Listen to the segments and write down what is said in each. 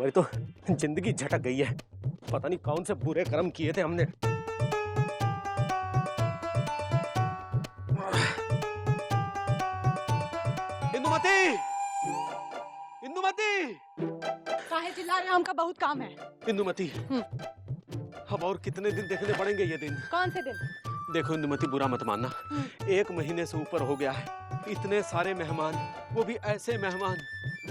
हमारी तो जिंदगी झटक गई है। पता नहीं कौन से बुरे कर्म किए थे हमने। इंदुमती, इंदुमती, काहे चिल्ला रहे हो? हमका बहुत काम है। इंदुमती, अब और कितने दिन देखने पड़ेंगे ये दिन? कौन से दिन? देखो इंदुमती, बुरा मत मानना, 1 महीने से ऊपर हो गया है। इतने सारे मेहमान, वो भी ऐसे मेहमान,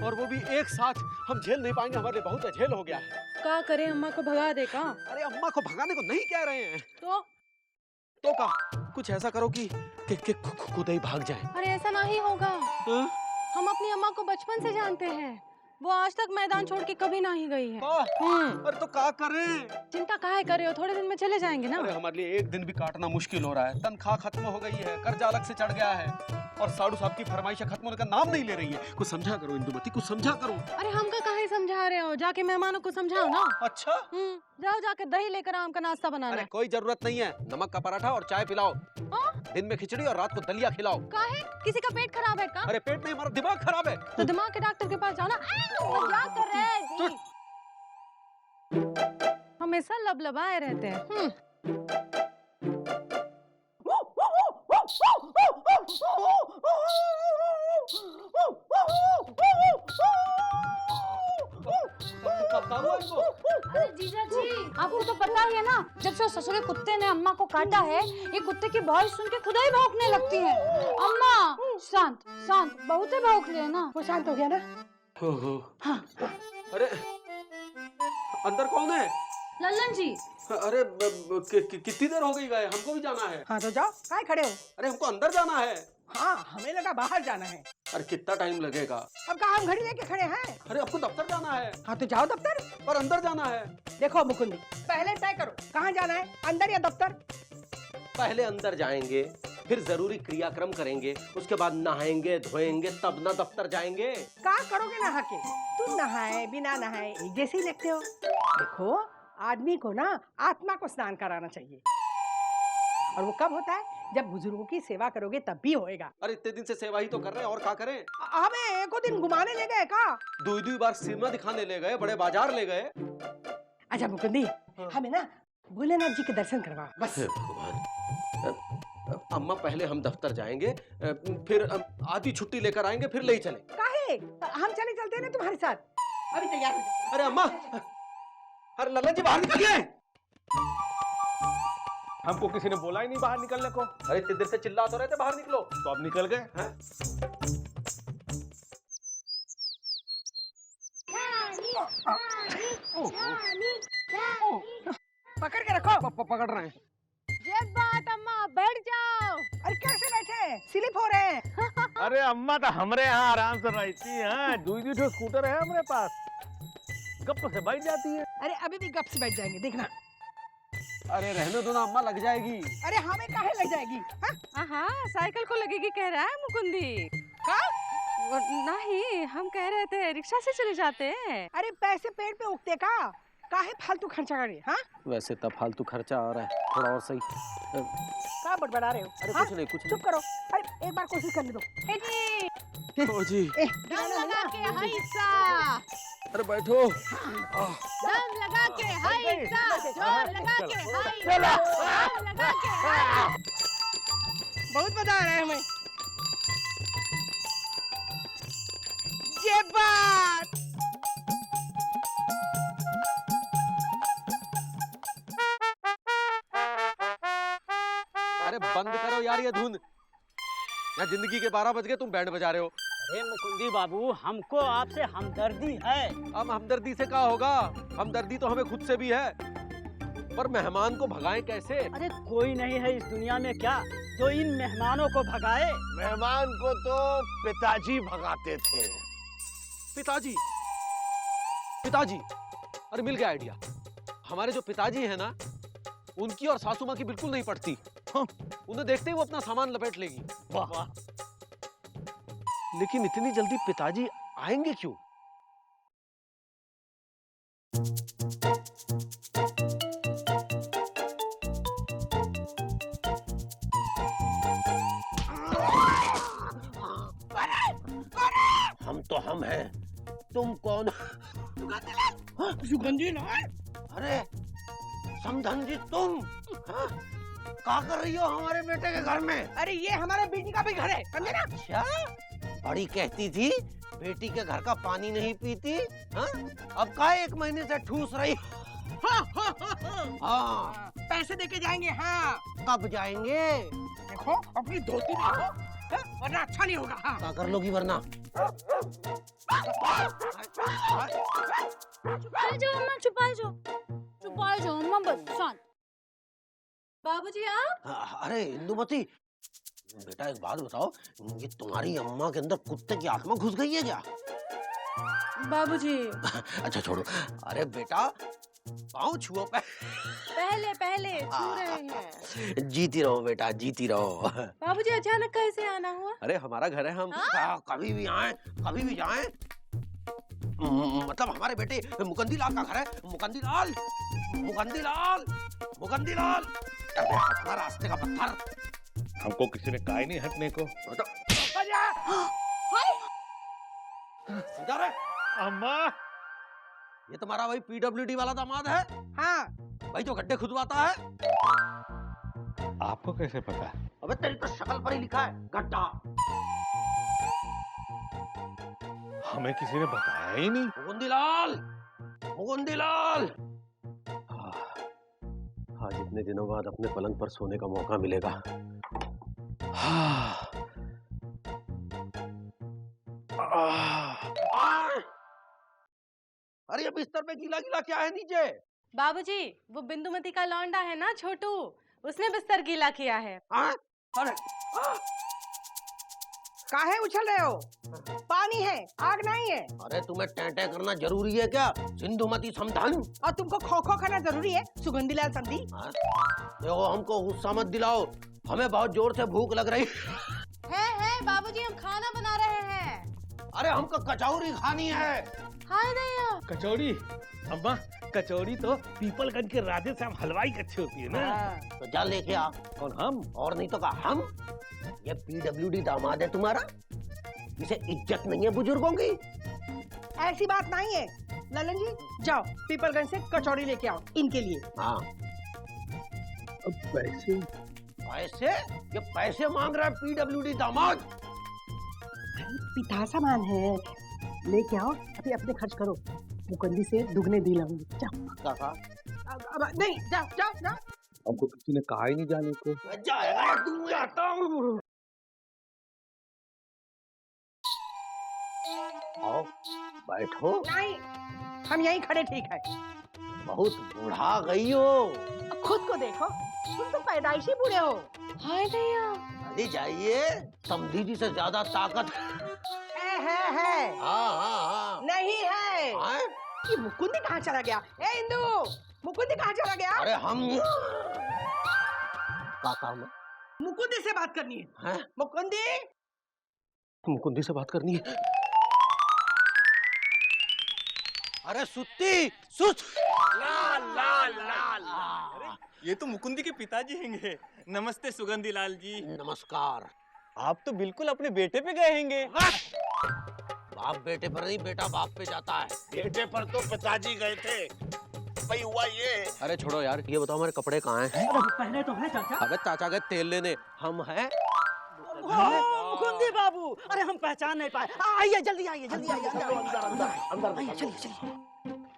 और वो भी एक साथ। हम झेल नहीं पाएंगे, हमारे लिए बहुत झेल हो गया है। का करें, अम्मा को भगा दे का? अरे अम्मा को भगाने को नहीं कह रहे हैं। तो का कुछ ऐसा करो कि खुद ही भाग जाए। अरे ऐसा नहीं होगा। हाँ? हम अपनी अम्मा को बचपन से जानते हैं। वो आज तक मैदान छोड़ के कभी नहीं गई है। अरे तो क्या करें? चिंता काहे कर रहे हो? थोड़े दिन में चले जाएंगे ना। अरे हमारे लिए एक दिन भी काटना मुश्किल हो रहा है। तनख्वाह खत्म हो गई है, कर्जा अलग से चढ़ गया है, और साडू साहब की फरमाइश खत्म होने का नाम नहीं ले रही है। कुछ समझा करो इंदुमती, कुछ समझा करो। अरे हमका काहे समझा रहे हो? जाके मेहमानों को समझाओ ना। अच्छा, जाओ जाके दही लेकर आम का नाश्ता बनाना। अरे कोई जरूरत नहीं है। नमक का पराठा और चाय पिलाओ। दिन में खिचड़ी और रात को दलिया खिलाओ। काहे? किसी का पेट खराब है का? अरे पेट नहीं, हमारा दिमाग खराब है। तो दिमाग के डॉक्टर के पास जाओ ना। मजाक कर रहे हैं जी। हमेशा लबलबाए रहते हैं। अरे जीजा जी, आपको तो पता ही है ना, जब से ससुरे कुत्ते ने अम्मा को काटा है, ये कुत्ते की भौंक सुन के खुद ही भौंकने लगती है। अम्मा शांत शांत, बहुत ही भौंक रही है ना। वो शांत हो गया ना? हाँ। अरे अंदर कौन है? लल्लन जी। अरे कितनी देर हो गई गए? हमको भी जाना है। हाँ तो जाओ, काय खड़े हो? अरे हमको अंदर जाना है। हाँ, हमें लगा बाहर जाना है। अरे कितना टाइम लगेगा? अब कहा हम घड़ी लेके खड़े हैं। अरे आपको दफ्तर जाना है। हाँ तो जाओ दफ्तर। पर अंदर जाना है। देखो मुकुंदी, पहले तय करो कहाँ जाना है, अंदर या दफ्तर? पहले अंदर जाएंगे, फिर जरूरी क्रियाक्रम करेंगे, उसके बाद नहाएंगे धोएंगे, तब ना दफ्तर जाएंगे। क्या करोगे नहा के? तुम नहाए बिना नहाए एक जैसे ही लगते हो। देखो, आदमी को ना आत्मा को स्नान कराना चाहिए, और वो कब होता है? जब बुजुर्गों की सेवा करोगे तब भी होएगा। अरे इतने दिन से सेवा ही तो कर रहे हैं, और क्या करें? हमें एको दिन घुमाने ले गए का? 2 बार सिनेमा दिखाने ले गए, बड़े बाजार ले गए। अच्छा मुकुंदी, हमें ना भोलेनाथ जी के दर्शन करवाओ बस। हे भगवान। अम्मा, पहले हम दफ्तर जाएंगे, फिर आधी छुट्टी लेकर आएंगे, फिर ले ही चले। काहे? हम चले चलते हैं ना तुम्हारे साथ। अभी तैयार हो जाओ। अरे अम्मा, अरे लल्लन जी बाहर निकलिए। हमको किसी ने बोला ही नहीं बाहर निकलने को। अरे इतनी देर से चिल्ला तो रहे थे बाहर निकलो। तो अब निकल गए हैं? पकड़ के रखो। पकड़ रहे हैं। ये बात अम्मा, बैठ जाओ। अरे कैसे बैठे? स्लिप हो रहे हैं। अरे अम्मा तो हमरे यहाँ आराम से रहती हैं। 2 स्कूटर है हमारे पास, गप से बैठ जाती है। अरे अभी भी गप से बैठ जाएंगे, देखना। अरे रहने दो ना अम्मा, लग जाएगी। अरे हमें काहे लग जाएगी? हाँ, साइकिल को लगेगी कह रहा है मुकुंदी। का? नहीं, हम कह रहे थे रिक्शा से चले जाते हैं। अरे पैसे पेड़ पे उगते का? काहे फालतू खर्चा करे? हाँ, वैसे तब फालतू खर्चा आ रहा है, थोड़ा और सही। क्या बड़बड़ा रहे हो? अरे हाँ? कुछ नहीं, कुछ चुप करो। अरे एक बार कोशिश करने दो। नहीं। ओ जी, दम लगा के हाइसा, अरे बैठो। दम लगा के हाइसा, जोर लगा के हाइसा, दम लगा के हाइसा। बहुत मजा आ रहा है हमें। ये बात। अरे बंद करो यार ये धुन। यहाँ जिंदगी के 12 बज गए, तुम बैंड बजा रहे हो। अरे मुकुंदी बाबू, हमको आपसे हमदर्दी है। अब हमदर्दी से क्या होगा? हमदर्दी तो हमें खुद से भी है, पर मेहमान को भगाएं कैसे? अरे कोई नहीं है इस दुनिया में क्या जो इन मेहमानों को भगाए। मेहमान को तो पिताजी भगाते थे। पिताजी? पिताजी? अरे मिल गया आइडिया। हमारे जो पिताजी है ना, उनकी और सासू माँ की बिल्कुल नहीं पड़ती। उन्हें देखते ही वो अपना सामान लपेट लेगी। वाह। लेकिन इतनी जल्दी पिताजी आएंगे क्यों? हम तो हम हैं, तुम कौन? सुगंधी लाल। अरे समधन जी तुम, हाँ? क्या कर रही हो हमारे बेटे के घर में? अरे ये हमारे बेटी का भी घर है, समझे ना? अच्छा, बड़ी कहती थी बेटी के घर का पानी नहीं पीती, हाँ? अब का 1 महीने से ठूस रही। हाँ, पैसे देके जाएंगे। हाँ, कब जाएंगे? देखो अपनी धोती देखो, हाँ? वरना अच्छा नहीं होगा। हाँ। क्या कर लोगी वरना? छुपाए जाओ अम्मा, छुपाए जाओ अम्मा, बस शांत। बाबूजी आप? अरे इंदुमती, बेटा एक बात बताओ, ये तुम्हारी अम्मा के अंदर कुत्ते की आत्मा घुस गई है क्या? बाबूजी अच्छा छोड़ो। अरे बेटा पाँव छुओ पे। पहले छू रहे हैं। जीती रहो बेटा, जीती रहो। बाबूजी अचानक कैसे आना हुआ? अरे हमारा घर है, हम कभी भी आए, कभी भी जाएं। मतलब हमारे बेटे मुकंदी लाल का घर है। मुकंदी लाल, मुकंदी लाल, मुकंदी लाल, अपना रास्ते का पत्थर। हमको किसी ने कहा ही नहीं हटने को। इधर है। अम्मा, ये तुम्हारा वही पीडब्ल्यूडी वाला दामाद है? हाँ। भाई जो गड्ढे खुदवाता है। आपको कैसे पता? अबे तेरी तो शक्ल पर ही लिखा है गड्ढा। हमें किसी ने बताया ही नहीं। मुकुंदीलाल, मुकुंदीलाल। आज इतने दिनों बाद अपने पलंग पर सोने का मौका मिलेगा। अरे ये बिस्तर पे गीला गीला क्या है नीचे? बाबूजी वो बिंदुमती का लौंडा है ना छोटू, उसने बिस्तर गीला किया है। अरे काहे उछल रहे हो? पानी है, आग नहीं है। अरे तुम्हें टेंटे करना जरूरी है क्या सिंधुमती समधन? और तुमको खो खो खाना जरूरी है सुगंधीलाल समधी? देखो हमको गुस्सा मत दिलाओ, हमें बहुत जोर से भूख लग रही है बाबूजी, हम खाना बना रहे हैं। अरे हमको कचौरी खानी है। हाय दैया। कचौड़ी? अम्मा कचौड़ी तो पीपलगंज के राधे श्याम हलवाई की अच्छी होती है ना। तो जा लेके आ। कौन? हम? और नहीं तो कहा हम। ये पीडब्ल्यूडी दामाद है तुम्हारा, इसे इज्जत नहीं है बुजुर्गों की। ऐसी बात नहीं है। ललन जी जाओ पीपलगंज से कचौड़ी लेके आओ इनके लिए। हाँ। अब पैसे? पैसे? ये पैसे मांग रहा है पीडब्ल्यूडी दामाद। पिता सामान है, लेके आओ, अभी अपने खर्च करो। मुकंदी से दुगने दी लाऊंगी। जाओ। काका अब नहीं, जाओ जाओ जाओ। हमको किसी ने कहा ही नहीं जाने को। जाएगा तू, जाता हूँ। आओ बैठो। नहीं, हम यहीं खड़े ठीक है। बहुत बूढ़ा गई हो। खुद को देखो, तुम तो पैदाइशी बूढ़े हो। हाय दैया। अरे जाइए, समधी जी से ज्यादा ताकत है। हाँ हाँ हाँ। नहीं है। हाँ? ये मुकुंदी कहाँ चला गया? ए इंदु, मुकुंदी कहाँ चला गया? अरे हम काका में मुकुंदी से बात करनी है। हैं? मुकुंदी, मुकुंदी से बात करनी है। अरे सुत्ती सुत। लाल लाल लाल। अरे ये तो मुकुंदी के पिताजी होंगे। नमस्ते सुगंधी लाल जी। नमस्कार। आप तो बिल्कुल अपने बेटे पे गए होंगे। बाप बेटे पर नहीं, बेटा बाप पे जाता है। बेटे पर तो पिताजी गए थे, भाई हुआ ये। अरे छोड़ो यार, ये बताओ हमारे कपड़े कहाँ हैं? पहले तो है चाचा। अबे चाचा गए तेल लेने, हम हैं। मुकुंदी बाबू, अरे हम पहचान नहीं पाए। आइए जल्दी आइए, जल्दी आइए। अंदर चलिए चलिए।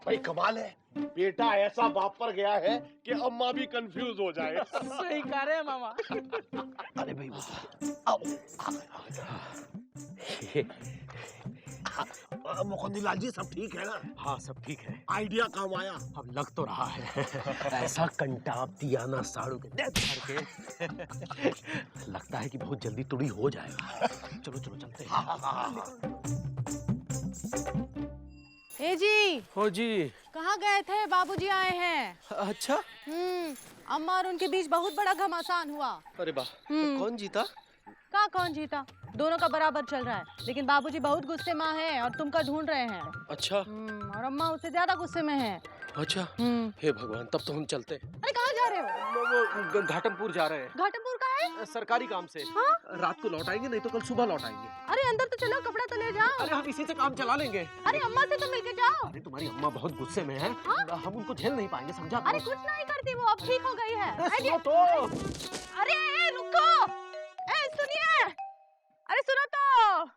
भाई कमाल है, बेटा ऐसा बाप पर गया है कि अम्मा भी कंफ्यूज हो जाए। सही कह रहे हैं मामा। अरे भाई आओ। मुकुंदी लाल जी सब ठीक है ना? हाँ सब ठीक है। आइडिया काम आया? अब लग तो रहा है। ऐसा कंटाप दिया ना साड़ू के देख करके लगता है कि बहुत जल्दी तुड़ी हो जाएगा। चलो चलो चलते हैं। ए जी। हो जी। कहाँ गए थे? बाबूजी आए हैं। अच्छा। अम्मा और उनके बीच बहुत बड़ा घमासान हुआ। अरे वाह, कौन जीता? कौन जीता? दोनों का बराबर चल रहा है, लेकिन बाबूजी बहुत गुस्से में हैं और तुमका ढूंढ रहे हैं। अच्छा। और अम्मा उससे ज्यादा गुस्से में है। अच्छा। हे भगवान, तब तो हम चलते। अरे कहाँ जा रहे हो? वो घाटमपुर जा रहे हैं। घाटमपुर का है? सरकारी काम से। हाँ? रात को लौट आएंगे, नहीं तो कल सुबह लौट आएंगे। अरे अंदर तो चलो, कपड़ा तो ले जाओ। अरे हम इसी से काम चला लेंगे। अरे अम्मा से तो मिलके जाओ। अरे तुम्हारी अम्मा बहुत गुस्से में है, हम उनको झेल नहीं पाएंगे, समझा? अरे कुछ नहीं करती वो, अब ठीक हो गई है। सुनो तो। अरे रुको, सुनिए, अरे सुनो तो,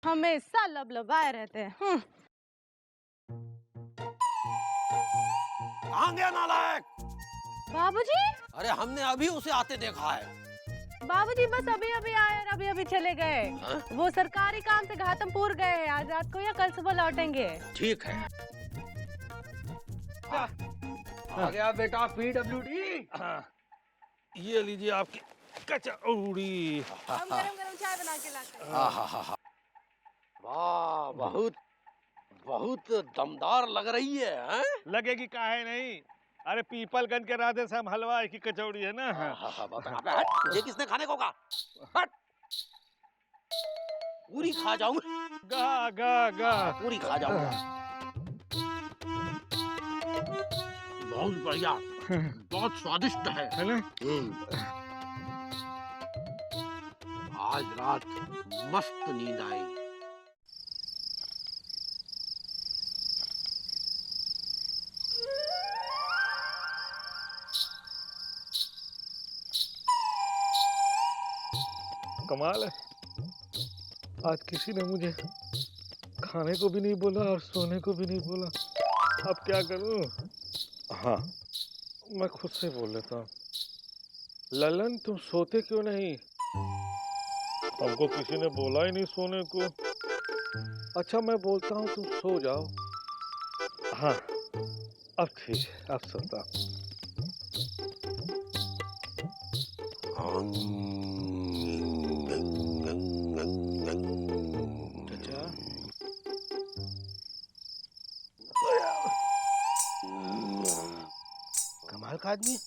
हमेशा लबलबाए रहते हैं। कहाँ गया नालायक? बाबूजी, अरे हमने अभी उसे आते देखा है। बाबूजी बस अभी अभी आए और अभी अभी चले गए। वो सरकारी काम से घाटमपुर गए, आज रात को या कल सुबह लौटेंगे। ठीक है। आ गया बेटा PWD। ये लीजिए आपकी कचौड़ी। हम गरम चाय बना के लाते हैं। वाह, बहुत बहुत दमदार लग रही है, हैं? लगेगी काहे नहीं। अरे पीपलगंज के राधे श्याम हलवाई की कचौड़ी है ना। हट, ये किसने खाने को कहा? हट, पूरी खा जाऊंगा। गा गा गा। पूरी खा जाऊंगा। बहुत बढ़िया, बहुत स्वादिष्ट है ना? आज रात मस्त नींद आई। कमाल है, आज किसी ने मुझे खाने को भी नहीं बोला और सोने को भी नहीं बोला। अब क्या करूं? हाँ, मैं खुद से बोल लेता हूँ। ललन, तुम सोते क्यों नहीं? हमको किसी ने बोला ही नहीं सोने को। अच्छा, मैं बोलता हूँ तुम सो जाओ। हाँ, अब ठीक है, अब सोता हूँ। कमाल का आदमी।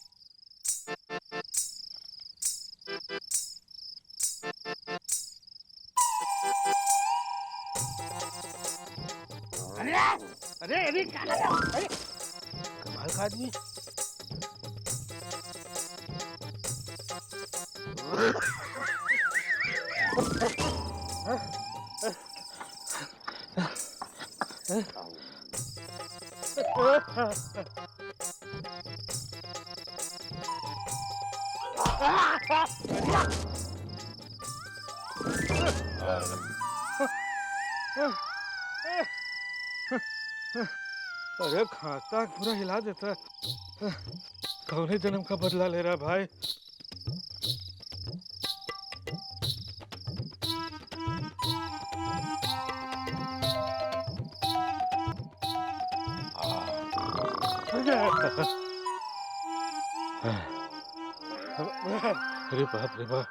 अरे अरे कमाल का आदमी। अरे खाता पूरा हिला देता है। कौने जन्म का बदला ले रहा है भाई। अरे बाप रे बाप।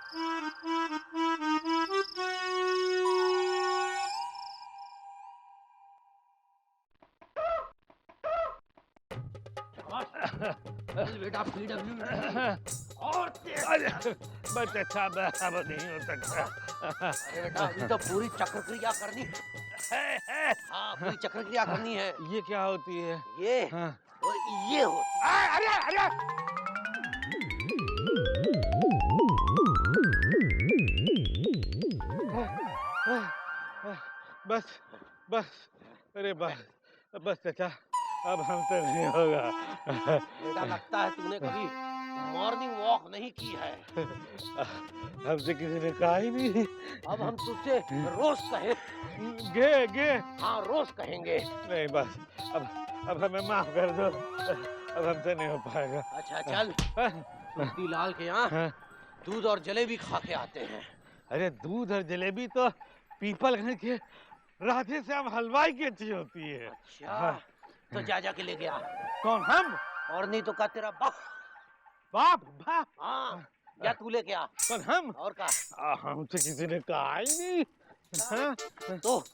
बेटा PWD और बस अच्छा अब नहीं हो सकता। अरे बेटा, अभी तो पूरी चक्र क्रिया करनी है। हाँ, पूरी चक्र क्रिया करनी है। ये क्या होती है? ये हाँ। और ये होती है। अरे अरे बस बस, अरे बस बस चाचा, अब हमसे नहीं होगा। बेटा, लगता है तूने कभी मॉर्निंग वॉक नहीं की है। हमसे किसी ने कहा ही नहीं। अब हम तुझसे रोज कहे। गे गे। हाँ, रोज कहेंगे। नहीं बस, अब हमें माफ कर दो, अब हमसे नहीं हो पाएगा। अच्छा चल, मोतीलाल के यहाँ दूध और जलेबी खा के आते हैं। अरे दूध और जलेबी तो पीपलगंज के राधे श्याम हलवाई की अच्छी होती है। अच्छा, तो जा के ले गया। कौन, हम? और नहीं तो का तेरा बाप। बाप बाप? हाँ, या तू ले गया। कौन, हम? और का? हमसे किसी ने कहा ही नहीं। हाँ? तो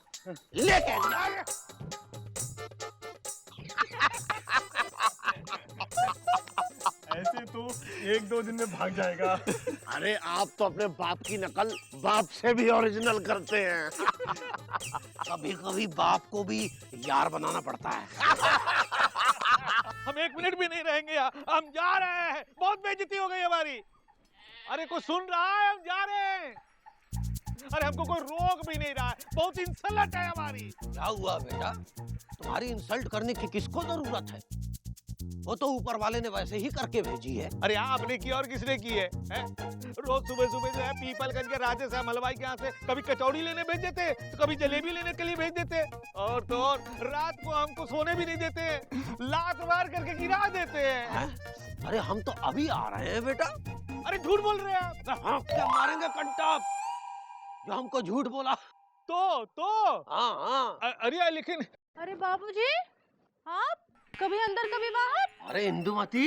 लेके गया। ऐसे तो 1-2 दिन में भाग जाएगा। अरे आप तो अपने बाप की नकल बाप से भी ओरिजिनल करते हैं। कभी कभी बाप को भी यार बनाना पड़ता है। हम 1 मिनट भी नहीं रहेंगे यहाँ, हम जा रहे हैं। बहुत बेइज्जती हो गई हमारी। अरे कोई सुन रहा है? हम जा रहे हैं। अरे हमको कोई रोक भी नहीं रहा है, बहुत इंसल्ट है हमारी। क्या हुआ बेटा? तुम्हारी इंसल्ट करने की किसको जरूरत है? वो तो ऊपर वाले ने वैसे ही करके भेजी है। अरे आपने की और किसने की है? रोज सुबह सुबह जो है पीपलगंज के राजे साहब हलवाई के यहाँ से कभी कचौड़ी लेने भेज देते, तो कभी जलेबी लेने के लिए भेज देते, और तो और रात को हमको सोने भी नहीं देते, लात मार करके गिरा देते हैं। अरे हम तो अभी आ रहे हैं बेटा। अरे झूठ बोल रहे हैं आप। हाँ, क्या मारेंगे कंटाप जो हमको झूठ बोला। तो हाँ। अरे लेकिन अरे बाबूजी, आप कभी अंदर कभी बाहर। अरे इंदुमती,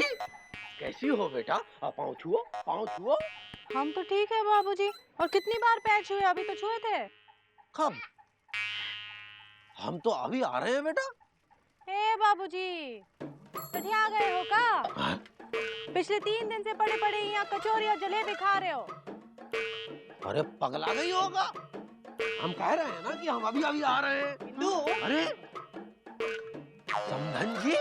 कैसी हो बेटा? पाँव छुओ, पाँव छुओ। हम तो ठीक है बाबूजी। और कितनी बार पैर छुए? अभी तो छुए थे। कब? हम तो अभी आ रहे हैं बेटा। हे बाबूजी, सठिया गए हो का? हाँ? पिछले 3 दिन से पड़े पड़े यहाँ कचौरी और जलेबी खा रहे हो। अरे पगला गई होगा। हम कह रहे हैं ना कि हम अभी अभी आ रहे हैं। अरे समधन जी,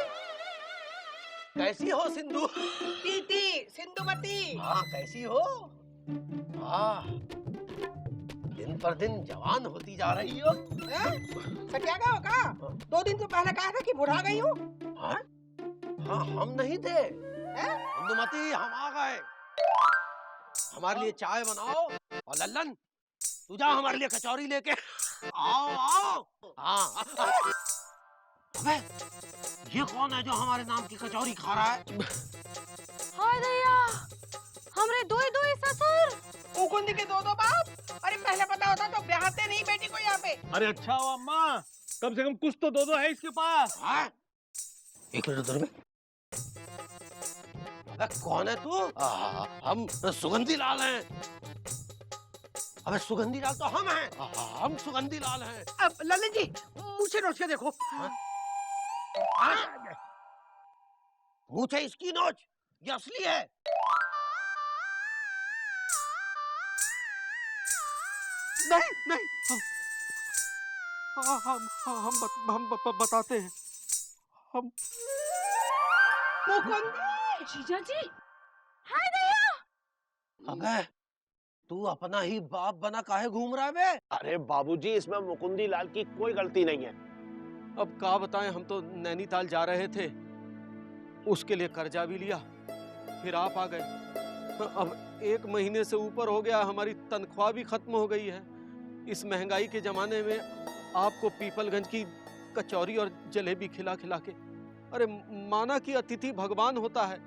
कैसी हो सिंधु? टीटी सिंधुमती। हाँ, कैसी हो? हाँ, दिन पर दिन जवान होती जा रही हो। सटिया गए हो का? 2 दिन तो पहले कहा था कि बुढ़ा गई हूँ। हाँ? हाँ, हम नहीं थे। इंदुमती, हम आ गए। हमारे लिए चाय बनाओ, और लल्लन तू जा हमारे लिए कचौरी लेके। आओ। हाँ। अबे, ये कौन है जो हमारे नाम की कचौरी खा रहा है? हाय दैया, हमरे दो ससुर। मुकुंद के 2 बाप। अरे पहले पता होता तो ब्याहते नहीं बेटी को यहाँ पे। अरे अच्छा हो अम्मा, कम से कम कुछ तो दो है इसके पास। हाँ? एक मिनट उधर में। अबे कौन है तू? हम सुगंधी लाल हैं। अबे सुगंधी लाल तो हम हैं। हम सुगंधी लाल हैं। अब ललन जी, मुझे नोच के देखो। मुझे इसकी नोच, ये असली है। नहीं, हम बताते हैं। हम मुकुंद, जीजा जी, हाय दैया। अबे तू अपना ही बाप बना काहे घूम रहा है बे? अरे बाबूजी, इसमें मुकुंदी लाल की कोई गलती नहीं है। अब क्या बताएं, हम तो नैनीताल जा रहे थे, उसके लिए कर्जा भी लिया, फिर आप आ गए। अब 1 महीने से ऊपर हो गया, हमारी तनख्वाह भी खत्म हो गई है। इस महंगाई के जमाने में आपको पीपलगंज की कचौरी और जलेबी खिला खिला के, अरे माना कि अतिथि भगवान होता है,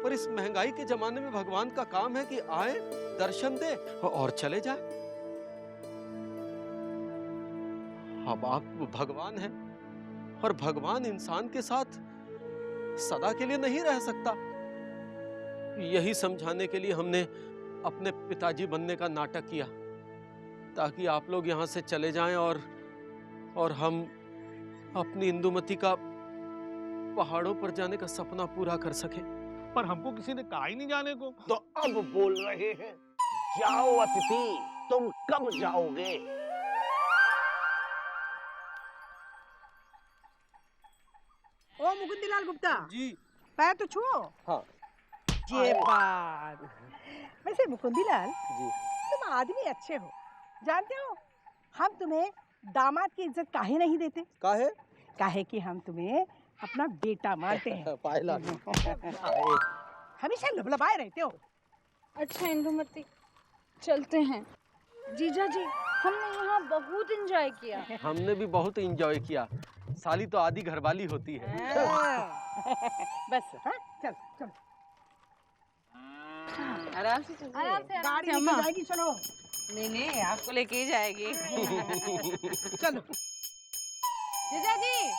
पर इस महंगाई के जमाने में भगवान का काम है कि आए, दर्शन दे और चले जाए। अब आप भगवान हैं, और भगवान इंसान के साथ सदा के लिए नहीं रह सकता। यही समझाने के लिए हमने अपने पिताजी बनने का नाटक किया, ताकि आप लोग यहाँ से चले जाएं और हम अपनी इंदुमती का पहाड़ों पर जाने का सपना पूरा कर सके। पर हमको किसी ने कहा ही नहीं जाने को। तो अब बोल रहे हैं, जाओ अतिथि, तुम कब जाओगे? ओ मुकुंदलाल गुप्ता जी। पैर तो छुओ। हाँ। ये बात। वैसे मुकुंदलाल जी। तुम आदमी अच्छे हो, जानते हो हम तुम्हें दामाद की इज्जत काहे नहीं देते? काहे? काहे कि हम तुम्हें अपना बेटा मानते हैं। पायला। हमेशा लबलबाए रहते हो। अच्छा इंदुमती, चलते हैं। जीजा जी, हमने यहाँ बहुत एंजॉय किया। हमने भी बहुत एंजॉय किया। साली तो आधी घरवाली होती है। बस हाँ, चल चल। आराम से चलिए। आराम से गाड़ी निकल जाएगी, चलो। नहीं, आपको लेके ही जाएगी। चलो। जीजा जी,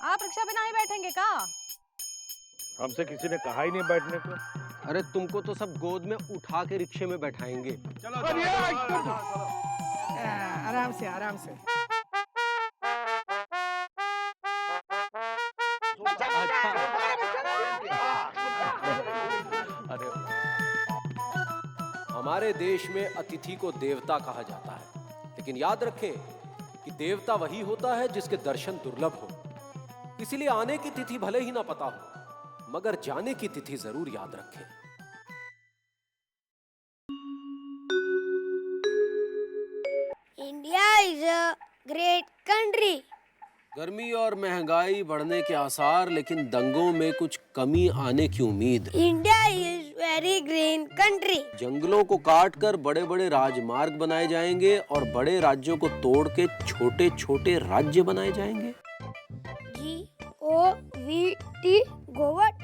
आप रिक्शा पे नहीं बैठेंगे का? हमसे किसी ने कहा ही नहीं बैठने को। अरे तुमको तो सब गोद में उठा के रिक्शे में बैठाएंगे। चलो आराम से आराम से। अरे हमारे देश में अतिथि को देवता कहा जाता है, लेकिन याद रखें कि देवता वही होता है जिसके दर्शन दुर्लभ हो। इसीलिए आने की तिथि भले ही ना पता हो, मगर जाने की तिथि जरूर याद रखें। is a great country. गर्मी और महंगाई बढ़ने के आसार, लेकिन दंगों में कुछ कमी आने की उम्मीद। India is very green country. जंगलों को काटकर बड़े बड़े राजमार्ग बनाए जाएंगे और बड़े राज्यों को तोड़ के छोटे छोटे राज्य बनाए जाएंगे। GOVT गोवट।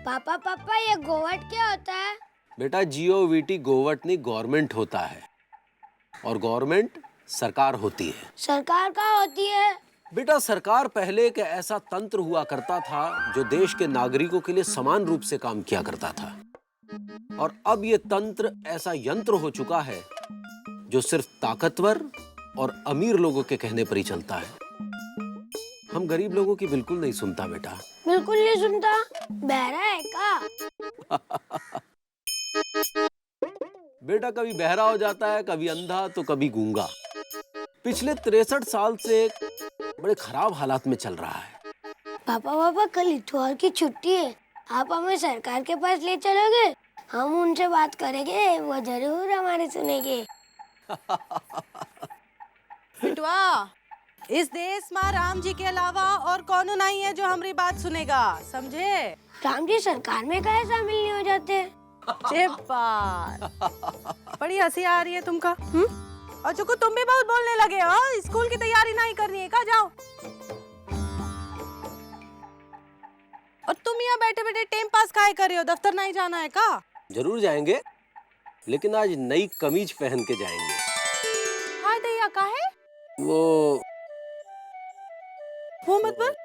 पापा पापा ये गोवट क्या होता है? बेटा GOVT गोवट नहीं, गवर्नमेंट होता है, और गवर्नमेंट सरकार होती है। सरकार कहाँ होती है? बेटा सरकार पहले एक ऐसा तंत्र हुआ करता था जो देश के नागरिकों के लिए समान रूप से काम किया करता था, और अब ये तंत्र ऐसा यंत्र हो चुका है जो सिर्फ ताकतवर और अमीर लोगों के कहने पर ही चलता है। हम गरीब लोगों की बिल्कुल नहीं सुनता बेटा। बिल्कुल नहीं सुनता? बहरा है का? बेटा कभी बहरा हो जाता है, कभी अंधा, तो कभी गूंगा। पिछले 63 साल से बड़े खराब हालात में चल रहा है। पापा कल इतवार की छुट्टी है, आप हमें सरकार के पास ले चलोगे? हम उनसे बात करेंगे, वो जरूर हमारी सुनेंगे। बिटवा, इस देश में राम जी के अलावा और कौन नहीं है जो हमारी बात सुनेगा, समझे? राम जी सरकार में कैसे शामिल नहीं हो जाते? बड़ी हंसी आ रही है तुमका। और चुकू तुम भी बहुत बोलने लगे हो। स्कूल की तैयारी नहीं करनी है, कहाँ जाओ? और तुम यहाँ बैठे बैठे टाइम पास काहे कर रहे हो? दफ्तर नहीं जाना है का? जरूर जाएंगे, लेकिन आज नई कमीज पहन के जाएंगे। हाय दैया, काहे? वो मतलब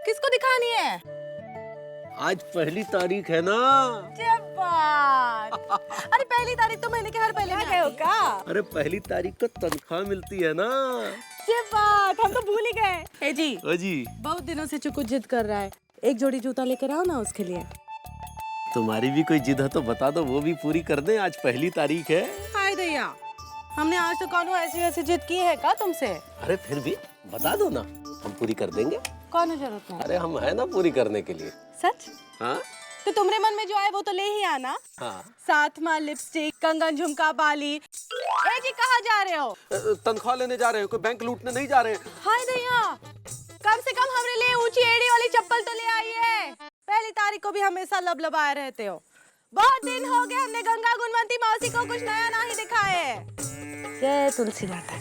किसको दिखानी है? आज पहली तारीख है ना। अरे पहली तारीख तो महीने के हर पहले में आती है। अरे पहली तारीख को तनख्वाह मिलती है ना। हम तो भूल ही गए। ए जी, जी बहुत दिनों से चुकू जिद कर रहा है, एक जोड़ी जूता लेकर आओ ना उसके लिए। तुम्हारी भी कोई जिद है तो बता दो, वो भी पूरी कर दें। आज पहली तारीख है। हाय दैया, हमने आज तो कौन ऐसी जिद की है का तुमसे? अरे फिर भी बता दो ना, हम पूरी कर देंगे। कौन जरूरत नहीं। अरे हम है ना पूरी करने के लिए। सच? हाँ? तो तुम्हारे मन में जो आए वो तो ले ही आना। हाँ। साथ में लिपस्टिक, कंगन, झुमका, बाली। ए जी, कहाँ जा रहे हो? तनख्वाह लेने जा रहे हैं, कोई बैंक लूटने नहीं जा रहे हैं। हाय दैया, कम से कम हमारे लिए ऊंची एड़ी वाली चप्पल तो ले आइए। पहली तारीख को भी हमेशा लबलबाए रहते हो। बहुत दिन हो गए हमने गंगा गुणवंती मौसी को कुछ नया नहीं दिखाए। जय तुलसी माता।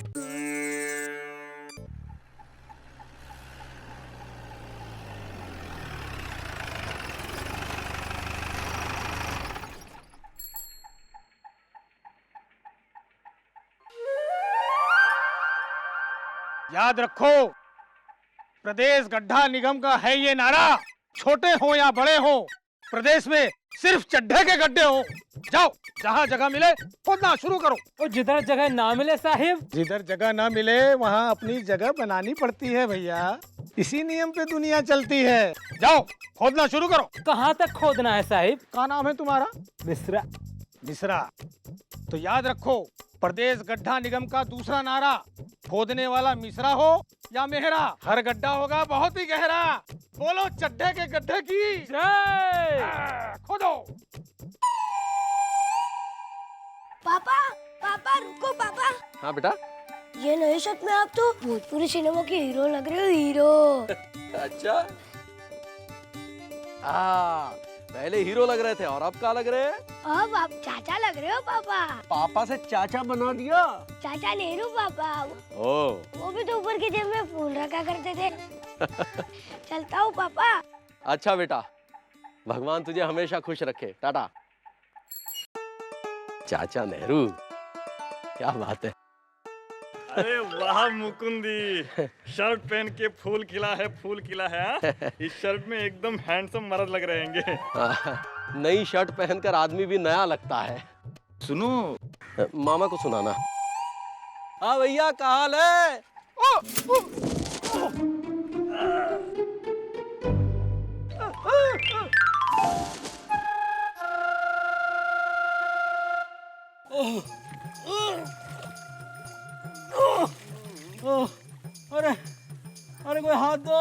याद रखो, प्रदेश गड्ढा निगम का है ये नारा। छोटे हो या बड़े हो, प्रदेश में सिर्फ चड्ढे के गड्ढे हो। जाओ, जहाँ जगह मिले खोदना शुरू करो। और जिधर जगह ना मिले साहिब, जिधर जगह ना मिले वहाँ अपनी जगह बनानी पड़ती है भैया। इसी नियम पे दुनिया चलती है। जाओ, खोदना शुरू करो। कहाँ तक खोदना है साहिब? क्या नाम है तुम्हारा? मिश्रा। मिश्रा। तो याद रखो, प्रदेश गड्ढा निगम का दूसरा नारा, खोदने वाला मिश्रा हो या मेहरा, हर गड्ढा होगा बहुत ही गहरा। बोलो चड्ढे के गड्ढे की जय। खोदो। पापा रुको पापा। हाँ बेटा। ये नए शर्ट में आप तो भोजपुरी सिनेमा के हीरो लग रहे हो, हीरो। अच्छा, पहले हीरो लग रहे थे और अब क्या लग रहे हैं? अब आप चाचा लग रहे हो पापा। पापा से चाचा बना दिया। चाचा नेहरू पापा। वो भी तो ऊपर की जेब में फूल रखा करते थे। चलता हूँ पापा। अच्छा बेटा, भगवान तुझे हमेशा खुश रखे। टाटा। चाचा नेहरू, क्या बात है। अरे वाह मुकुंदी, शर्ट पहन के फूल खिला है, फूल खिला है। हाँ? इस शर्ट में एकदम हैंडसम मर्द लग रहेंगे। नई शर्ट पहनकर आदमी भी नया लगता है। सुनो, मामा को सुनाना। हाँ भैया, क्या हाल है? अरे अरे कोई हाथ दो,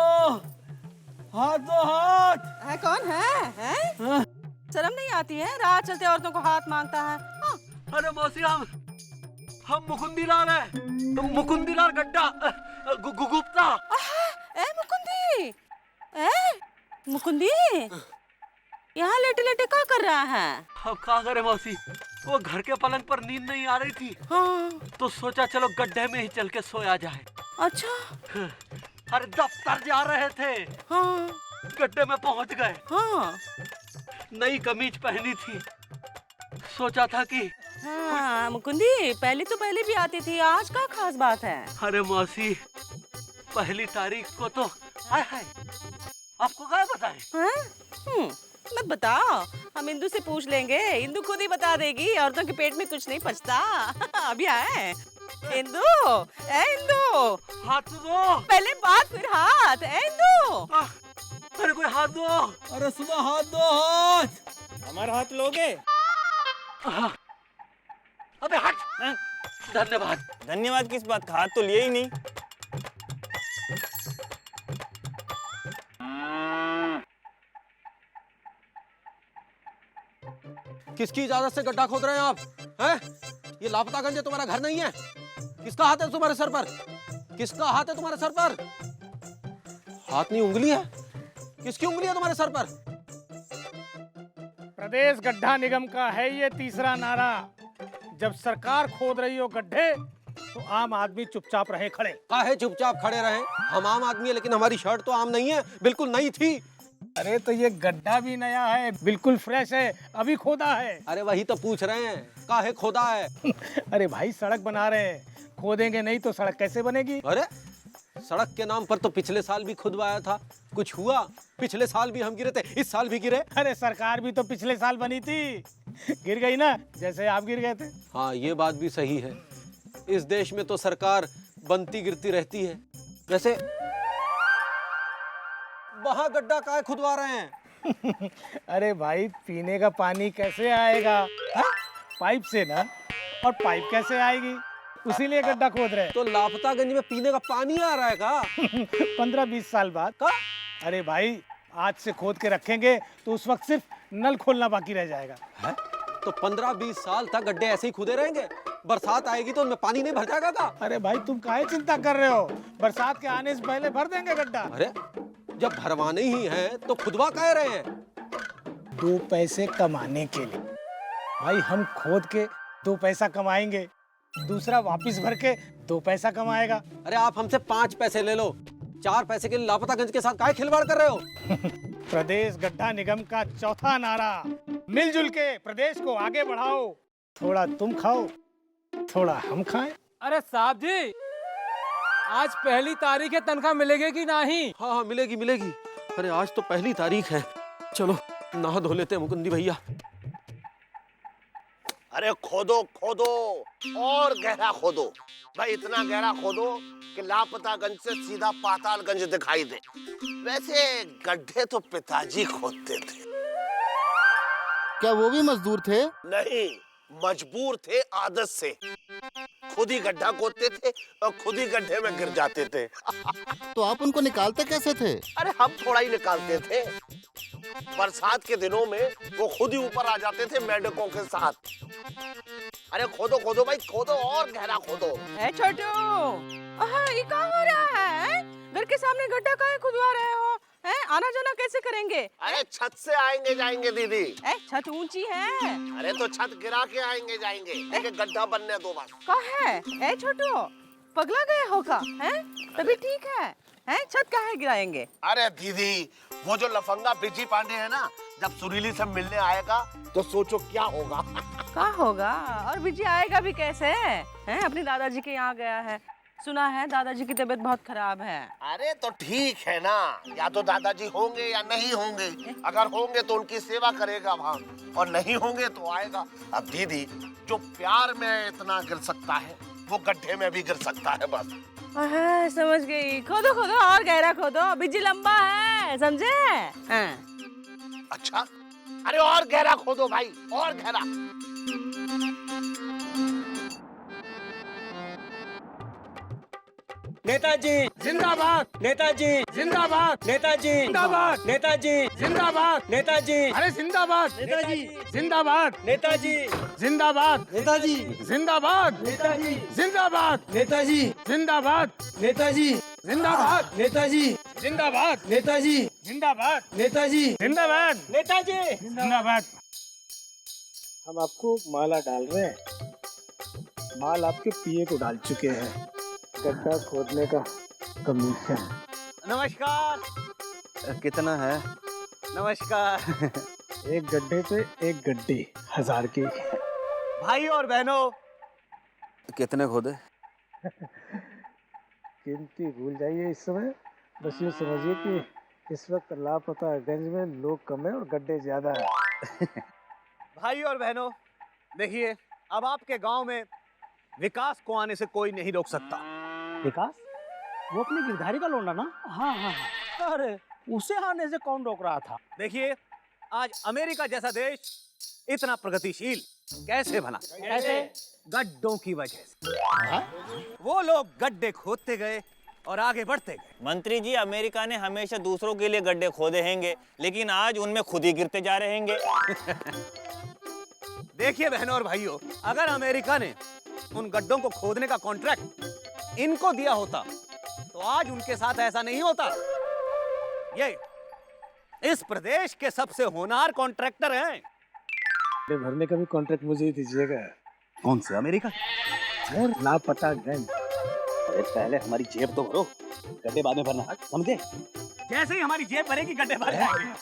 हाथ दो, हाथ। है कौन है? शर्म नहीं आती है? राह चलते औरतों को हाथ मांगता है। अरे मौसी, हम मुकुंदीलाल है, मुकुंदीलाल गड्ढा गुप्ता। ए मुकुंदी, ए मुकुंदी, यहाँ लेटे लेटे क्या कर रहा है? अब क्या करे मौसी, वो घर के पलंग पर नींद नहीं आ रही थी। हाँ। तो सोचा चलो गड्ढे में ही चल के सोया जाए। अच्छा। अरे दफ्तर जा रहे थे, हाँ। गड्ढे में पहुंच गए। हाँ। नई कमीज पहनी थी, सोचा था कि हाँ मुकुंदी, पहले तो पहले भी आती थी, आज का खास बात है? अरे मौसी, पहली तारीख को तो हाय हाय, आपको क्या बताएं? हाँ? मत बताओ, हम इंदु से पूछ लेंगे, इंदु खुद ही बता देगी, औरतों के पेट में कुछ नहीं पचता। अभी आए इंदु, ए इंदु, हाथ दो। पहले बात फिर हाथ, ए इंदु। अरे कोई हाथ दो। अरे सुबह हाथ दो, हाथ। हमारा हाथ लोगे? अबे हट। धन्यवाद। धन्यवाद किस बात का? हाथ तो लिए ही नहीं। किसकी इजाजत से गड्ढा खोद रहे हैं आप? हैं? ये लापतागंज है, तुम्हारा घर नहीं है? किसका हाथ है तुम्हारे सर पर? किसका हाथ है तुम्हारे सर पर? हाथ नहीं, उंगली है। किसकी उंगली है तुम्हारे सर पर? प्रदेश गड्ढा निगम का है ये तीसरा नारा। जब सरकार खोद रही हो गड्ढे तो आम आदमी चुपचाप रहे खड़े। काहे चुपचाप खड़े रहे? हम आम आदमी है, लेकिन हमारी शर्ट तो आम नहीं है, बिल्कुल नई थी। अरे तो ये गड्ढा भी नया है, बिल्कुल फ्रेश है, अभी खोदा है। अरे वही तो पूछ रहे हैं, काहे खोदा है? अरे भाई सड़क बना रहे हैं, खोदेंगे नहीं तो सड़क कैसे बनेगी? अरे सड़क के नाम पर तो पिछले साल भी खुदवाया था, कुछ हुआ? पिछले साल भी हम गिरे थे, इस साल भी गिरे। अरे सरकार भी तो पिछले साल बनी थी, गिर गई ना, जैसे आप गिर गए थे। हाँ ये बात भी सही है, इस देश में तो सरकार बनती गिरती रहती है। वैसे वहां गड्ढा काहे खुदवा रहे हैं? अरे भाई पीने का पानी कैसे आएगा? हा? पाइप से ना, और पाइप कैसे आएगी? उसीलिए गड्ढा खोद रहे हैं। तो लापतागंज में पीने का पानी आ रहा है का? 15-20 साल बाद का? अरे भाई आज से खोद के रखेंगे तो उस वक्त सिर्फ नल खोलना बाकी रह जाएगा। है? तो 15-20 साल तक गड्ढे ऐसे ही खुदे रहेंगे? बरसात आएगी तो उनमें पानी नहीं भर जाएगा का? अरे भाई तुम काहे चिंता कर रहे हो, बरसात के आने से पहले भर देंगे गड्ढा। अरे जब भरवाने ही है तो खुदवा कह रहे हैं? 2 पैसे कमाने के लिए। भाई हम खोद के 2 पैसा कमाएंगे, दूसरा वापस भर के 2 पैसा कमाएगा। अरे आप हमसे 5 पैसे ले लो, 4 पैसे के लिए लापतागंज के साथ काहे खिलवाड़ कर रहे हो? प्रदेश गड्ढा निगम का चौथा नारा, मिलजुल के प्रदेश को आगे बढ़ाओ। थोड़ा तुम खाओ, थोड़ा हम खाएं। अरे साहब जी, आज पहली तारीख है, तनख्वाह मिलेगी कि नहीं? हाँ हाँ मिलेगी मिलेगी। अरे आज तो पहली तारीख है, चलो नहा धो लेते हैं मुकुंदी भैया। अरे खोदो खोदो और गहरा खोदो भाई, इतना गहरा खोदो कि लापतागंज से सीधा पातालगंज दिखाई दे। वैसे गड्ढे तो पिताजी खोदते थे। क्या वो भी मजदूर थे? नहीं, मजबूर थे आदत से। खुद ही गड्ढा खोदते थे और खुद ही गड्ढे में गिर जाते थे। तो आप उनको निकालते कैसे थे? अरे हम थोड़ा ही निकालते थे, बरसात के दिनों में वो खुद ही ऊपर आ जाते थे मेंढकों के साथ। अरे खोदो खोदो भाई, खोदो और गहरा खोदो। ए छोटू, ये क्या हो रहा है? घर के सामने गड्ढा काहे खुदवा रहे हो? आना जाना कैसे करेंगे? अरे छत से आएंगे जाएंगे दीदी। छत ऊंची है। अरे तो छत गिरा के आएंगे जाएंगे, लेकिन गड्ढा बनने दो बस। का है? छोटू पगला गए होगा? तभी ठीक है, छत काहे गिराएंगे? अरे दीदी, वो जो लफंगा बिजी पांडे है ना, जब सुरीली से मिलने आएगा तो सोचो क्या होगा। क्या होगा? और बिजी आएगा भी कैसे? अपने दादाजी के यहाँ गया है, सुना है दादाजी की तबीयत बहुत खराब है। अरे तो ठीक है ना, या तो दादाजी होंगे या नहीं होंगे। अगर होंगे तो उनकी सेवा करेगा वहाँ, और नहीं होंगे तो आएगा। अब दीदी, जो प्यार में इतना गिर सकता है वो गड्ढे में भी गिर सकता है बस। समझ गई। खोदो खोदो और गहरा खोदो, बिजी लंबा है, समझे? अच्छा, अरे और गहरा खोदो भाई, और गहरा। नेताजी जिंदाबाद, नेताजी जिंदाबाद, नेताजी जिंदाबाद, नेताजी जिंदाबाद, नेताजी अरे जिंदाबाद, नेताजी जिंदाबाद, नेताजी जिंदाबाद, नेताजी जिंदाबाद, नेताजी जिंदाबाद, नेताजी जिंदाबाद, नेताजी जिंदाबाद, नेताजी जिंदाबाद, नेताजी जिंदाबाद, नेताजी जिंदाबाद, नेताजी जिंदाबाद। हम आपको माला डाल रहे हैं, माल आपके पिए को डाल चुके हैं। गड्ढा खोदने का कमीशन। नमस्कार। कितना है? नमस्कार। एक गड्ढे पे एक गड्ढी 1000 की। भाई और बहनों, कितने खोदे? गिनती भूल जाइए इस समय, बस यूँ समझिए कि इस वक्त लापता गंज में लोग कम है और गड्ढे ज्यादा है। भाई और बहनों, देखिए अब आपके गांव में विकास को आने से कोई नहीं रोक सकता। विकास? वो अपनी गिरधारी का लौंडा ना? हाँ हाँ। अरे उसे आने से कौन रोक रहा था? देखिए आज अमेरिका जैसा देश इतना प्रगतिशील कैसे बना? कैसे? गड्ढों की वजह से। वो लोग गड्ढे खोदते गए और आगे बढ़ते गए। मंत्री जी, अमेरिका ने हमेशा दूसरों के लिए गड्ढे खोदे हैंगे, लेकिन आज उनमें खुद ही गिरते जा रहे हैंगे। देखिए बहनों और भाइयों, अगर अमेरिका ने उन गड्ढों को खोदने का कॉन्ट्रैक्ट इनको दिया होता तो आज उनके साथ ऐसा नहीं होता। ये इस प्रदेश के सबसे होनहार कॉन्ट्रैक्टर हैं। भरने का भी कॉन्ट्रैक्ट मुझे ही दीजिएगा। कौन से? अमेरिका? और लापता गंज। अरे पहले हमारी जेब तो भरो, गड्ढे बाद में भरना, समझे? जैसे ही हमारी जेब भरेगी गड्ढे भर जाएंगे।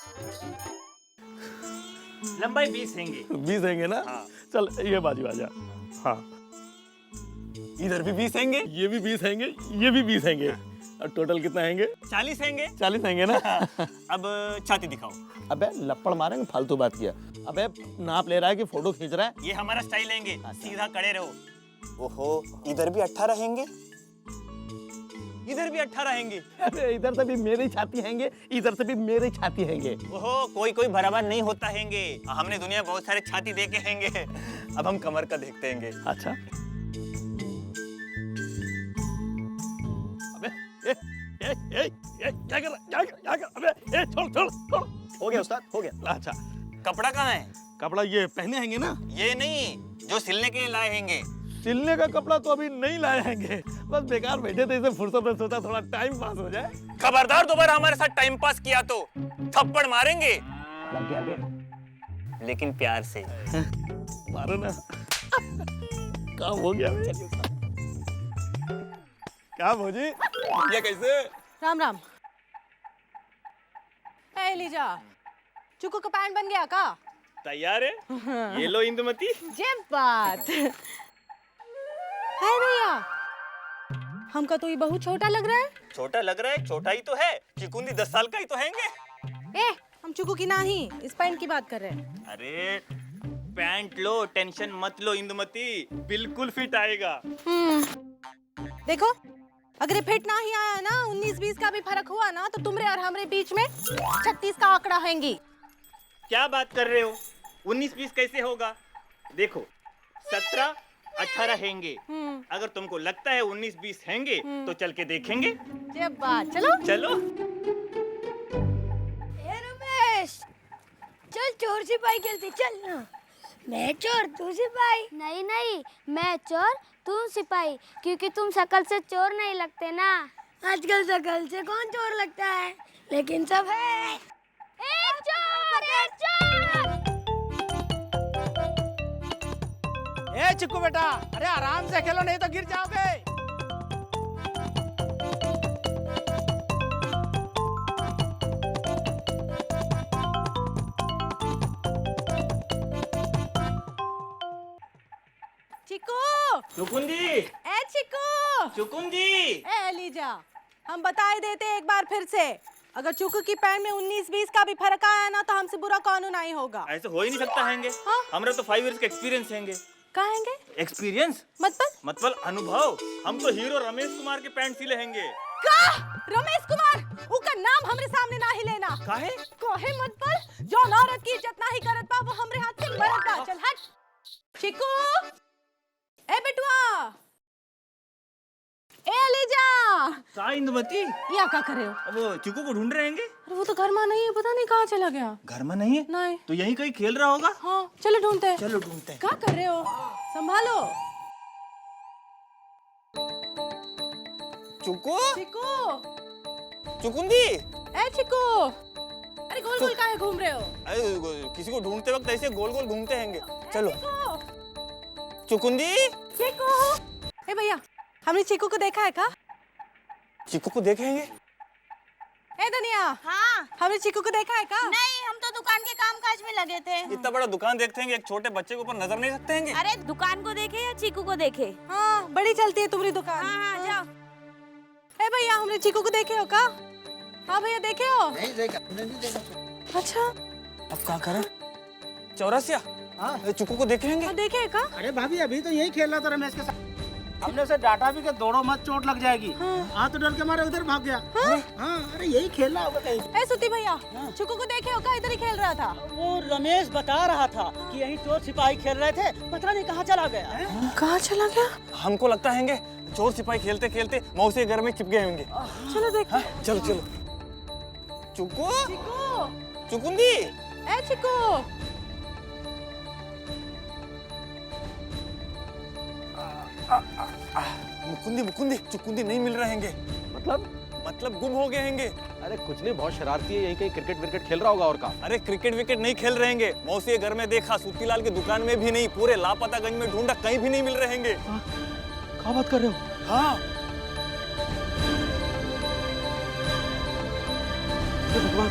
लंबाई 20 हैंगे। 20 हैंगे ना? हाँ। चल ये बाजू आ जा। हाँ, इधर भी 20 हैंगे, ये भी 20 हैंगे, ये भी 20 हैंगे। और टोटल कितना हैंगे? 40 हैंगे। 40 हैंगे ना? अब छाती दिखाओ। अबे लपड़ मारेंगे, फालतू बात किया। अबे नाप ले रहा है कि फोटो खींच रहा है? ये हमारा स्टाइल हैंगे, सीधा खड़े रहो। ओहो, इधर भी 18 हैंगे, इधर भी 18 हैंगे। अरे इधर से भी मेरी छाती हैंगे, इधर से भी मेरी छाती हैंगे। ओहो, कोई कोई बराबर नहीं होता हैंगे। हमने दुनिया बहुत सारे छाती देखे हैंगे, अब हम कमर का देखते हैंगे। अच्छा, अबे क्या कर रहा? अबे छोड़। हो गया उस्ताद, हो गया। अच्छा, कपड़ा कहाँ है? कपड़ा ये पहने हैंगे ना? ये नहीं, जो सिलने के लिए लाए हैंगे। सिलने का कपड़ा तो अभी नहीं लाए हैंगे, बस बेकार बैठे थे, इसे फुर्सत में सोचा थोड़ा टाइम पास हो जाए। खबरदार दोबारा हमारे साथ टाइम पास किया तो थप्पड़ मारेंगे, लेकिन प्यार से। मारो ना। काम हो गया। क्या भौजी, ये कैसे? राम राम। ए लीजा, चुकू का पैंट बन गया का? तैयार है? ये लो इंदुमती। जब बात है भैया, हमका तो ये बहुत छोटा लग रहा है। छोटा लग रहा है? छोटा ही तो है, चिकुंदी 10 साल का ही तो हैंगे। ए, हम चुकू की नहीं, इस पैंट की बात कर रहे हैं। अरे पैंट लो, टेंशन मत लो इंदुमती, बिल्कुल फिट आएगा। देखो, अगर ये फिट ना ही आया ना, 19-20 का भी फर्क हुआ ना, तो तुमरे और हमरे बीच में 36 का आंकड़ा हैंगी। क्या बात कर रहे हो? 19-20 कैसे होगा? देखो 17-18 हैंगे। अगर तुमको लगता है 19-20 हैंगे तो चल के देखेंगे। जब बात, चलो चलो। ए रमेश, चल चोर सिपाही खेलते, चल ना। मैं चोर तू सिपाही। नहीं नहीं, मैं चोर तू सिपाही, क्योंकि तुम शकल से चोर नहीं लगते ना। आजकल शकल से कौन चोर लगता है, लेकिन सब है। एक चोर, एक चोर। ए चिक्कू बेटा, अरे आराम से खेलो, नहीं तो गिर जाओगे। चिक्कू, चुकुंदी, ए चिक्कू, चुकुंदी। ए लीजा, हम बताए देते एक बार फिर से, अगर चुकू की पैंट में 19-20 का भी फर्क आया ना, तो हमसे बुरा कानून नहीं होगा। ऐसे हो ही नहीं सकता हैंगे। हाँ? हमारा तो 5 इयर्स का एक्सपीरियंस हैंगे। कहेंगे एक्सपीरियंस मतलब अनुभव। हम तो हीरो रमेश कुमार के पैंट सिले हैंगे। का? रमेश कुमार, उनका नाम हमरे सामने ना ही लेना। काहे? कोहे मत पर, जो औरत की इज्जत ना ही करत बा, वो हमरे हाथ से मरत बा। चल हट। चिक्कू, ए बेटुआ, ए अलीजा, का इंदुमती? या क्या कर रहे हो? अब वो चिकू को ढूंढ रहे हैं। अरे वो तो घर में नहीं है, पता नहीं कहाँ चला गया। घर में नहीं है? नहीं। तो यहीं कहीं खेल रहा होगा। हाँ चलो ढूंढते हैं। चलो ढूंढते हैं। क्या कर रहे हो? संभालो। चुकू, चिकू, चुकुंदी। ए चिकू, अरे गोल गोल काहे घूम रहे हो? अरे किसी को ढूंढते वक्त ऐसे गोल गोल घूमते हैंगे। चलो। चुकुंदी। चिकू, ए भैया, हमने चिकू को देखा है क्या? चिकू को देखेंगे? ए दुनिया, हाँ हमने चिकू को देखा है क्या? नहीं, हम तो दुकान के काम काज में लगे थे। इतना बड़ा दुकान देखते हैं, एक छोटे बच्चे के ऊपर नजर नहीं रखते हैं। अरे दुकान को देखे या चीकू को देखे? हाँ बड़ी चलती है तुम्हारी दुकान। हाँ जाओ। ए भैया, हमने चिकू को देखे हो क्या? हाँ भैया देखे हो? नहीं देखा। अच्छा, अब क्या करें? चौरसिया, हाँ चुकू को देखेंगे? हाँ देखे है क्या? अरे भाभी अभी तो यही खेल रहा था रमेश के साथ। हमने उसे डांटा भी कि दौड़ो मत, चोट लग जाएगी। हाँ तो डर के मारे उधर भाग गया। हाँ अरे यही खेलना होगा कहीं। ए सुती भैया, चिकू को देखे हो क्या? इधर ही खेल रहा था। वो रमेश बता रहा था कि यही चोर सिपाही खेल रहे थे, पता नहीं कहाँ चला गया। कहाँ चला गया? हमको लगता है चोर सिपाही खेलते खेलते मौसी के घर में चिप गए होंगे। चलो देखते। चलो चलो। चुकू, चिकू, चुकुंदी। ए चिकू, मुकुंदी मुकुंदी, चुकुंदी नहीं मिल रहे हैं। मतलब गुम हो गए हैं। अरे कुछ नहीं, बहुत शरारती है, यहीं कहीं क्रिकेट विकेट खेल रहा होगा और का। अरे क्रिकेट विकेट नहीं खेल रहे हैं। मौसी के घर में देखा, सूतीलाल की दुकान में भी नहीं, पूरे लापतागंज में ढूंढा, कहीं भी नहीं मिल रहे हैं। क्या बात कर रहे हो? हाँ। भगवान,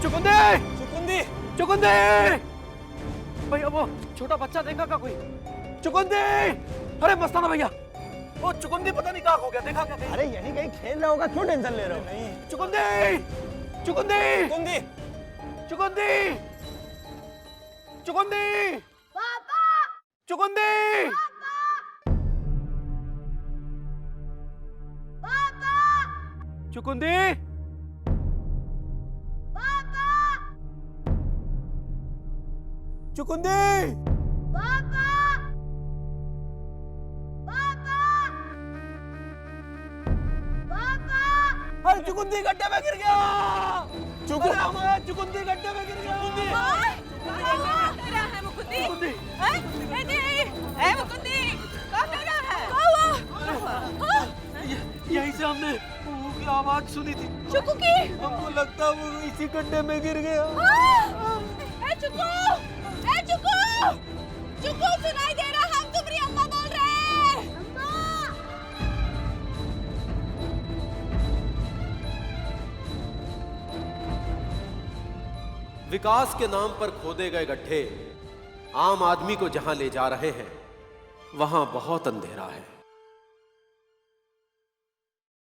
चुकुंदी, चुकुंदी, चुकुंदी, भैया वो छोटा बच्चा देखा का कोई? चुकुंदी, अरे मस्ताना भैया, वो चुकुंदी पता नहीं कहाँ हो गया, देखा क्या कहीं? अरे यही कहीं खेल रहा होगा, क्यों टेंशन ले रहे हो? नहीं। चुकुंदी, चुकुंदी, चुकुंदी, चुकुंदी, चुकुंदी, पापा, चुकुंदी, पापा, चुकुंदी, चुकुंदी, पापा, पापा, पापा। अरे चुकुंदी गड्ढे में गिर गया। अरे हमारा चुकुंदी गड्ढे में गिर गया। चुकुंदी, यहीं से हमने की आवाज सुनी थी। चिकू की? हमको लगता वो इसी गड्ढे में गिर गया। ए चिकू, ए चिकू, चिकू सुनाई दे रहा? हम तुम्हारी अम्मा बोल रहे हैं। विकास के नाम पर खोदे गए गड्ढे आम आदमी को जहां ले जा रहे हैं, वहां बहुत अंधेरा है।